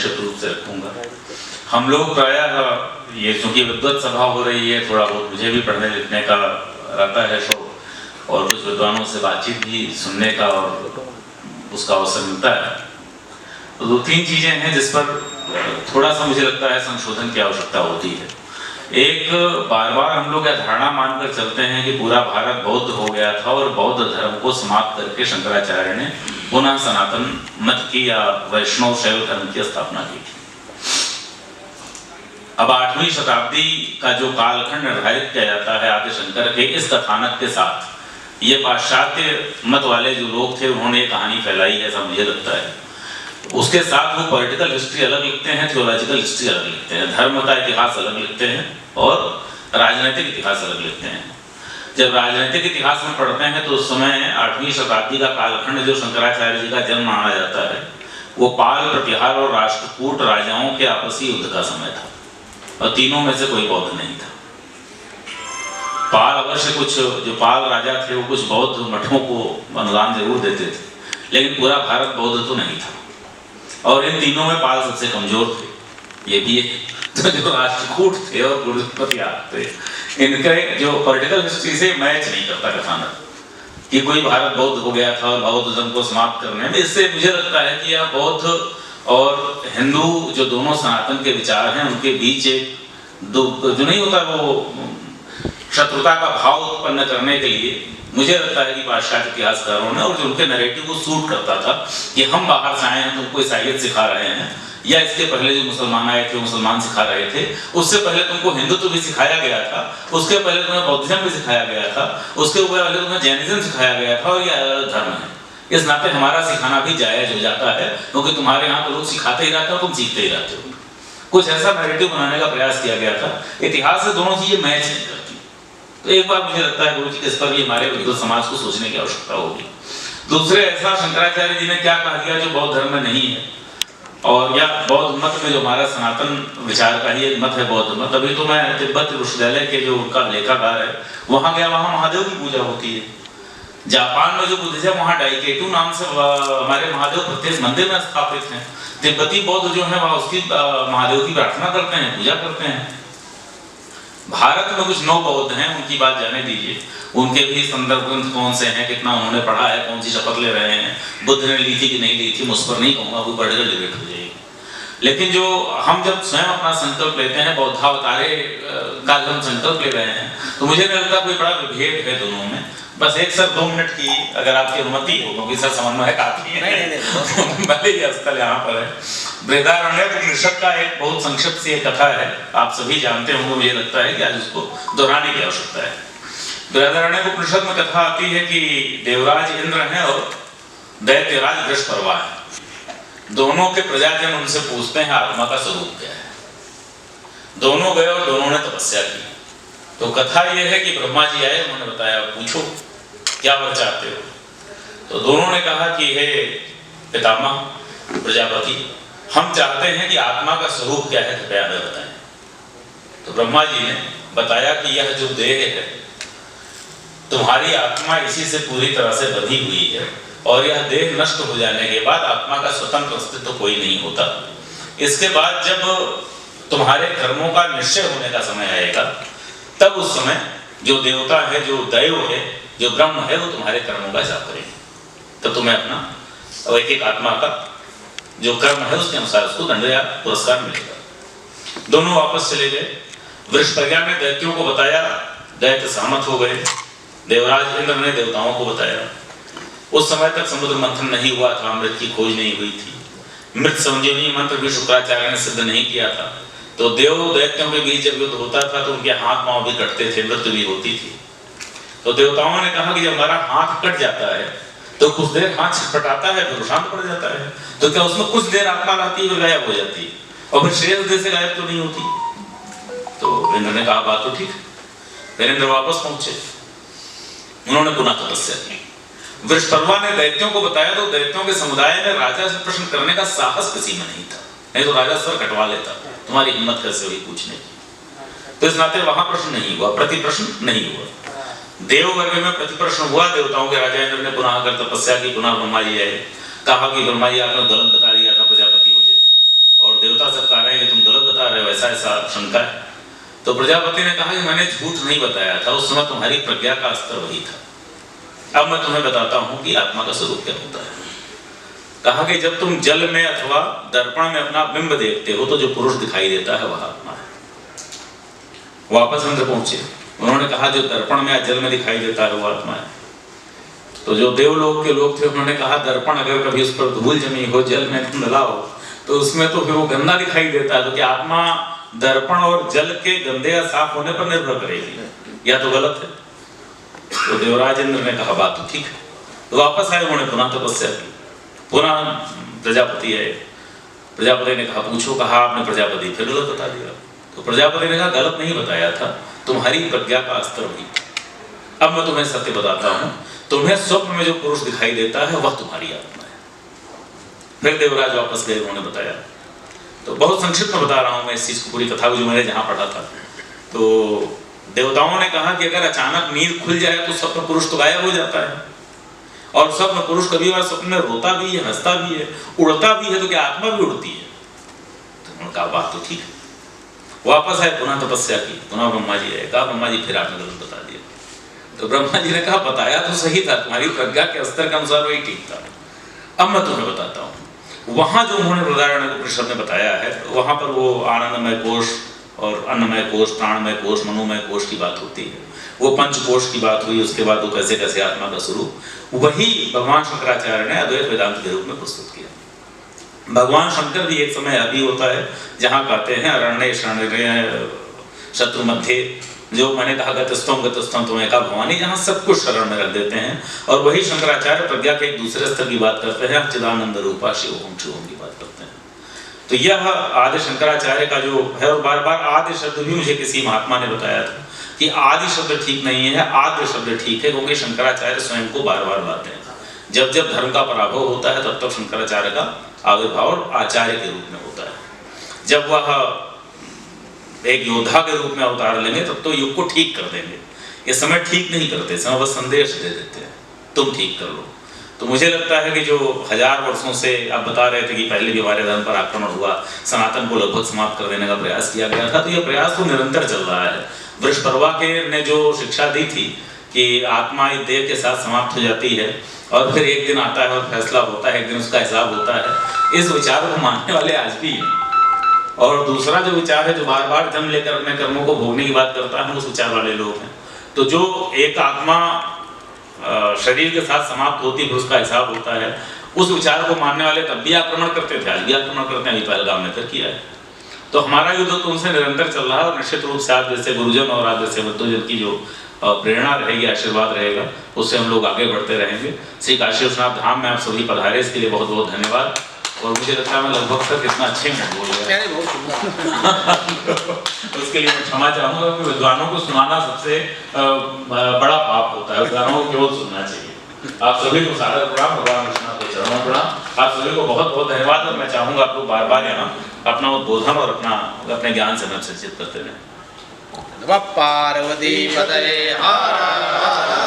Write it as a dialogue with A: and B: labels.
A: संक्षिप्त रूप से रखूंगा। हम लोग प्रायः ये चूंकि विद्वत सभा हो रही है, थोड़ा बहुत मुझे भी पढ़ने लिखने का रहता है शौक और कुछ विद्वानों से बातचीत भी सुनने का और उसका अवसर मिलता है। तो दो तीन चीजें हैं जिस पर थोड़ा सा मुझे लगता है संशोधन की आवश्यकता होती है। एक, बार बार हम लोग यह धारणा मानकर चलते हैं कि पूरा भारत बौद्ध हो गया था और बौद्ध धर्म को समाप्त करके शंकराचार्य ने पुनः सनातन मत की या वैष्णव शैव धर्म की स्थापना की थी। अब 8वीं शताब्दी का जो कालखंड निर्धारित किया जाता है आदि शंकर के इस कथानक के साथ, ये पाश्चात्य मत वाले जो लोग थे उन्होंने ये कहानी फैलाई ऐसा मुझे लगता है। उसके साथ वो पॉलिटिकल हिस्ट्री अलग लिखते हैं, थियोलॉजिकल हिस्ट्री अलग लिखते हैं, धर्म का इतिहास अलग लिखते हैं और राजनीतिक इतिहास अलग लिखते हैं। जब राजनीतिक इतिहास में पढ़ते हैं तो उस समय 8वीं शताब्दी का कालखंड जो शंकराचार्य जी का जन्म माना जाता है वो पाल, प्रतिहार और राष्ट्रकूट राजाओं के आपसी युद्ध का समय था और तीनों में से कोई बौद्ध नहीं था। पाल अवश्य कुछ जो पाल राजा थे वो कुछ बौद्ध मठों को अनुदान जरूर देते थे, लेकिन पूरा भारत बौद्ध तो नहीं था और इन तीनों में पाल सबसे कमजोर थे। ये भी तो जो राष्ट्रकूट थे और प्रतिहार थे, इनके जो पॉलिटिकल हिस्ट्री से मैच नहीं करता कथानक कि कोई भारत बौद्ध हो गया था और बौद्ध धर्म को समाप्त करने में। इससे मुझे लगता है कि यह बौद्ध और हिंदू जो दोनों सनातन के विचार हैं उनके बीच एक जो नहीं होता वो शत्रुता का भाव उत्पन्न करने के लिए मुझे लगता है कि पाश्चात्य इतिहासकारों ने और जो उनके नैरेटिव को सूट करता था कि हम बाहर से आए हैं तुमको ईसाइयत सिखा रहे हैं, या इसके पहले जो मुसलमान आए थे मुसलमान सिखा रहे थे, उससे पहले तुमको हिंदुत्व भी सिखाया गया था, उसके पहले तुम्हें बौद्धिज्म भी सिखाया गया था, उसके पहले तुम्हें जैनिज्म सिखाया गया था और ये अलग धर्म है। इस नाते हमारा सिखाना भी जायज हो जाता है क्योंकि तुम्हारे यहाँ तो लोग सिखाते ही रहते हो, तुम सीखते ही रहते हो। कुछ ऐसा नैरेटिव बनाने का प्रयास किया गया था। इतिहास से दोनों चीजें मैच नहीं करती। तो एक बार मुझे लगता है गुरु जी इस पर भी हमारे विद्वत समाज को सोचने की आवश्यकता होगी। दूसरे, ऐसा शंकराचार्य जी ने क्या कहा दिया जो बौद्ध धर्म में नहीं है, और या बौद्ध मत में जो हमारा सनातन विचार का ही एक मत है बौद्ध मत। अभी तो मैं तिब्बत विश्वविद्यालय के जो उनका लेखागार है वहां गया, वहां महादेव की पूजा होती है। जापान में जो बुद्धिज्म वहां डाइकेटू नाम से हमारे महादेव प्रत्येक मंदिर में स्थापित हैं। तिब्बती बौद्ध जो है वह उसकी महादेव की प्रार्थना करते हैं, पूजा करते हैं। भारत में कुछ 9 बौद्ध हैं, उनकी बात जाने दीजिए, उनके भी संदर्भ ग्रंथ कौन से हैं, कितना उन्होंने पढ़ा है, कौन सी शपथ ले रहे हैं, बुद्ध ने ली थी कि नहीं ली थी, मुझ पर नहीं कहूँगा, वो पॉलिटिकल डिबेट हो जाएगी। लेकिन जो हम जब स्वयं अपना संकल्प लेते हैं, बौद्धावतारे का हम संकल्प ले रहे हैं, तो मुझे नहीं लगता कोई बड़ा विभेद है दोनों में। बस एक सर 2 मिनट की अगर आपकी अनुमति हो, क्योंकि सर समन्वय काफी है, भले ही स्थल यहाँ पर है। बृहदारण्यक का एक बहुत संक्षिप्त सी कथा है, आप सभी जानते होंगे, मुझे लगता है कि आज उसको दोहराने की आवश्यकता है। बृहदारण्यक उपनिषद में कथा आती है कि देवराज इंद्र हैं और दैत्यराज वृषपर्वा है। दोनों के प्रजाजन उनसे पूछते हैं आत्मा का स्वरूप क्या है। दोनों गए और दोनों ने तपस्या की। तो कथा यह है कि ब्रह्मा जी आए, उन्होंने बताया पूछो क्या वर चाहते हो। तो दोनों ने कहा कि हे पितामह प्रजापति, हम चाहते हैं कि आत्मा का स्वरूप क्या है, कृपया हमें बताएं। तो ब्रह्मा जी ने बताया कि यह जो देह है, तुम्हारी आत्मा इसी से पूरी तरह से बंधी हुई है और यह देह नष्ट हो जाने के बाद आत्मा का स्वतंत्र अस्तित्व तो कोई नहीं होता। इसके बाद जब तुम्हारे कर्मों का निश्चय होने का समय आएगा, तब उस समय जो देवता है, जो दैव है, जो ब्रह्म है, वो तुम्हारे कर्मों का हिसाब करेंगे। तब तुम्हें अपना एक आत्मा का जो कर्म है उसके अनुसार उसको दंड या पुरस्कार मिलेगा। दोनों वापस चले गए। वृषपर्वा ने दैत्यों को बताया, दैत्य सहमत हो गए। देवराज इंद्र ने देवताओं को बताया। उस समय तक समुद्र मंथन नहीं हुआ था, अमृत की खोज नहीं हुई थी, मृत संजीवनी मंत्र भी शुक्राचार्य ने सिद्ध नहीं किया था। तो देव दैत्यों के बीच जब युद्ध होता था तो उनके हाथ पांव भी कटते थे, मृत्यु भी होती थी। तो देवताओं ने कहा कि जब हमारा हाथ कट जाता है तो कुछ देर हाथ छटपटाता है, फिर शांत पड़ जाता है, तो क्या उसमें कुछ देर आत्मा रहती है, गायब हो जाती है, और फिर शेष देह से गायब तो नहीं होती। तो इंद्र ने कहा बात तो ठीक है। फिर इंद्र वापस पहुंचे, उन्होंने पुनः तपस्या की। वृषपर्वा ने दैत्यों को बताया तो दैत्यों के समुदाय में राजा से प्रश्न करने का साहस किसी में नहीं था, नहीं तो राजा सर कटवा लेता, तुम्हारी हिम्मत कैसे हुई पूछने की। तो इस नाते वहां प्रश्न नहीं हुआ, प्रति प्रश्न नहीं हुआ। देव वर्ग में प्रति प्रश्न हुआ। देवताओं के राजा इंद्र ने पुनः आकर तपस्या की, पुनः ब्रह्मा जी आए, कहा कि ब्रह्मा जी आपने गलत बता दिया था प्रजापति मुझे, और ऐसा ऐसा शंका है। तो प्रजापति ने कहा कि मैंने झूठ नहीं बताया था, उस समय तुम्हारी प्रज्ञा का स्तर वही था। अब मैं तुम्हें बताता हूँ कि आत्मा का स्वरूप क्या होता है। कहा कि जब तुम जल में अथवा दर्पण में अपना बिंब देखते हो तो जो पुरुष दिखाई देता है वह आत्मा है। वापस अंदर पहुंचे, उन्होंने कहा जो दर्पण में या जल में दिखाई देता है वो आत्मा है। तो जो देवलोक के लोग थे उन्होंने कहा दर्पण अगर कभी उस पर धूल जमी हो, जल में तुम मिला हो तो उसमें तो फिर वो गंदा दिखाई देता है। तो क्या आत्मा दर्पण और जल के गंदे या साफ होने पर निर्भर करेगी, या तो गलत है? तो देवराज इंद्र ने कहा बात तो ठीक है। तो वापस आए, उन्होंने पुनः तपस्या की, पुनः प्रजापति आए। प्रजापति ने कहा पूछो। कहा आपने प्रजापति फिर गलत बता दिया। तो प्रजापति ने कहा गलत नहीं बताया था, तुम्हारी प्रज्ञा का स्तर भी। अब मैं तुम्हें सत्य बताता हूं, तुम्हें स्वप्न में जो पुरुष दिखाई देता है वह तुम्हारी आत्मा है। फिर देवराज वापस गए, उन्होंने बताया। तो बहुत संक्षिप्त में बता रहा हूं मैं इस चीज को, पूरी कथा को जो मैंने जहां पढ़ा था। तो देवताओं ने कहा कि अगर अचानक नींद खुल जाए तो स्वप्न पुरुष तो गायब हो जाता है, और स्वप्न पुरुष कभी बार स्वप्न में रोता भी है, हंसता भी है, उड़ता भी है, तो क्या आत्मा भी उड़ती है? तो उन्होंने कहा बात तो ठीक है। वापस आए, पुनः तपस्या की, पुनः ब्रह्मा जी आए। कहा ब्रह्मा जी फिर आपने गलत बता दिया। तो ब्रह्मा जी ने कहा बताया तो सही था, तुम्हारी प्रज्ञा के स्तर के अनुसार वही ठीक था। अब मैं तुम्हें बताता हूँ, वहां जो उन्होंने बृहदारण्यकोपनिषद में बताया है, वहां पर वो आनंदमय कोश और अन्नमय कोश, प्राणमय कोश, मनोमय कोश की बात होती है। वो पंचकोश की बात हुई, उसके बाद वो कैसे कैसे आत्मा का स्वरूप, वही भगवान शंकराचार्य ने अद्वैत वेदांत के रूप में प्रस्तुत किया। भगवान शंकर भी एक समय अभी होता है जहाँ कहते हैं अरण्य शरण्य शत्रु मध्य, जो मैंने कहा गतस्थम तुम्हें कहा भवानी, जहाँ सब कुछ शरण में रख देते हैं। और वही शंकराचार्य प्रज्ञा के एक दूसरे स्तर की बात करते हैं, चिदानंद रूपा शिवोम शिवोम की बात करते हैं। तो यह आदि शंकराचार्य का जो है, और बार बार आदि शब्द भी मुझे किसी महात्मा ने बताया था कि आदि शब्द ठीक नहीं है, आद्य शब्द ठीक है, क्योंकि शंकराचार्य स्वयं को बार बार लाते हैं। जब जब धर्म का पराभव होता है तब तब शंकराचार्य का आविर्भाव आचार्य के रूप में होता है। जब वह एक योद्धा के रूप में अवतार लेंगे तब तो युग को ठीक कर देंगे। ये समय ठीक नहीं करते, समय बस संदेश दे देते हैं तुम ठीक कर लो। तो मुझे लगता है कि जो 1000 वर्षों से आप बता रहे थे कि पहले भी हमारे धर्म पर आक्रमण हुआ, सनातन को लगभग समाप्त कर देने का प्रयास किया गया था, तो यह प्रयास तो निरंतर चल रहा है। वृषपर्वा के ने जो शिक्षा दी थी कि आत्मा इस देह के साथ समाप्त हो जाती है और फिर एक दिन आता है और फैसला होता है, एक दिन उसका हिसाब होता है, इस विचार को मानने वाले आज भी हैं। और दूसरा जो विचार है, जो बार बार जन्म लेकर अपने कर्मों को भोगने की बात करता है, उस विचार वाले लोग हैं। तो जो एक आत्मा शरीर के साथ समाप्त होती है, उसका हिसाब होता है, उस विचार को मानने वाले तब भी आक्रमण करते थे, आज भी आक्रमण करते हैं, अभी पहलगाम में फिर किया है। तो हमारा युद्ध तो उनसे निरंतर चल रहा है, और निश्चित रूप से आप जैसे गुरुजन और आप जैसे बद्धजन की जो प्रेरणा रहेगी, आशीर्वाद रहेगा, उससे हम लोग आगे बढ़ते रहेंगे। श्री काशी विश्वनाथ धाम में आप सभी पधारे, इसके लिए बहुत बहुत धन्यवाद। और मुझे लगता है मैं लगभग तक इतना अच्छे मिनट बोल गया उसके लिए मैं क्षमा चाहूँगा, कि विद्वानों को सुनाना सबसे बड़ा पाप होता है, विद्वानों को केवल सुनना चाहिए। आप सभी को सादर प्रणाम, भगवान विश्वनाथ के चरणों में प्रणाम। आप सभी को बहुत बहुत धन्यवाद। और मैं चाहूँगा आप लोग बार बार यहाँ अपना उद्बोधन और अपने ज्ञान से मैं संचित करते रहें।
B: पार्वती पतये हर